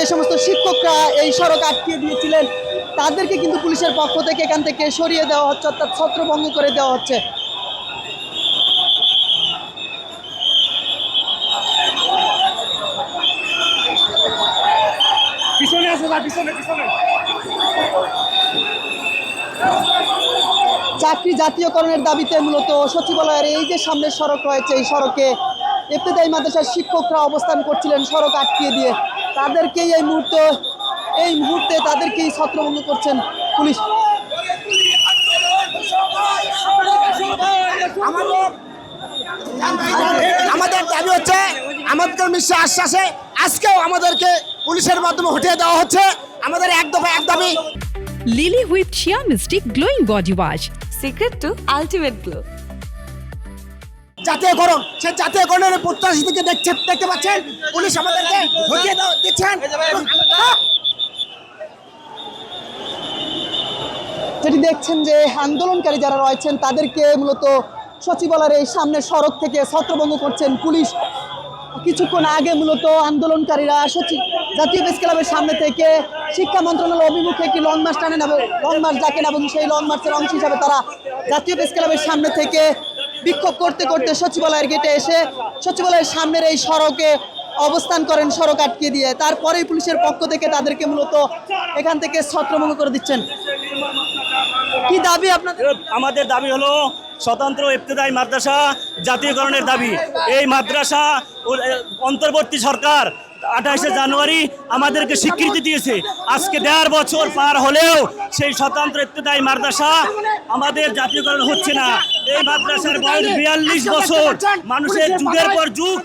যে সমস্ত শিক্ষকরা এই সড়ক আটকে দিয়েছিলেন তাদেরকে কিন্তু পুলিশের পক্ষ থেকে এখান থেকে সরিয়ে দেওয়া হচ্ছে, অর্থাৎ ছত্রভঙ্গ করে দেওয়া হচ্ছে। পিছনে আছে না, পিছনে পিছনে। চাকরি জাতীয়করণের দাবিতে মূলত সচিবালয়ের এই যে সামনের সড়ক রয়েছে, এই সড়কে ইবতেদায়ী মাদ্রাসার শিক্ষকরা অবস্থান করছিলেন সড়ক আটকিয়ে দিয়ে। তাদেরকেই এই মুহূর্তে তাদেরকেই ছত্রভঙ্গ করছেন পুলিশ। আমাদের দাবি হচ্ছে, আমাদের মিশ্র আশ্বাসে আজকেও আমাদেরকে পুলিশের মাধ্যমে হটিয়ে দেওয়া হচ্ছে। আমাদের এক দফা এক দাবি। Lily Whip Chia Mystic Glowing Body Wash. Secret to ultimate glow. জাতীয়করণ, সেই জাতীয়করণের প্রত্যাশী থেকে দেখতে পাচ্ছেন পুলিশ আমাদেরকে হটিয়ে দিচ্ছেন। যেটি দেখছেন যে আন্দোলনকারী যারা রয়েছেন তাদেরকে মূলত সচিবালয়ের এই সামনের সড়ক থেকে ছত্রভঙ্গ করছেন পুলিশ। কিছুক্ষণ আগে মূলত আন্দোলনকারীরা জাতীয় প্রেস ক্লাবের সামনে থেকে শিক্ষা মন্ত্রণালয় অভিমুখে একটি লং মার্চ ডাকেন এবং সেই লং মার্চের অংশ হিসাবে তারা জাতীয় প্রেস ক্লাবের সামনে থেকে বিক্ষোভ করতে করতে সচিবালয়ের গেটে এসে সচিবালয়ের সামনের এই সড়কে অবস্থান করেন সড়ক আটকে দিয়ে। তারপরেই পুলিশের পক্ষ থেকে তাদেরকে মূলত এখান থেকে ছত্রভঙ্গ করে দিচ্ছেন। কি দাবি আপনাদের? আমাদের দাবি হলো স্বতন্ত্র ইবতেদায়ী মাদ্রাসা জাতীয়করণের দাবি। এই মাদ্রাসা অন্তর্বর্তী সরকার 28শে জানুয়ারি আমাদেরকে স্বীকৃতি দিয়েছে। আজকে 1.5 বছর পার হলেও সেই স্বতন্ত্র ইবতেদায়ী মাদ্রাসা আমাদের জাতীয়করণ হচ্ছে না। এই মাদ্রাসার বয়স 42 বছর। মানুষের যুগের পর যুগ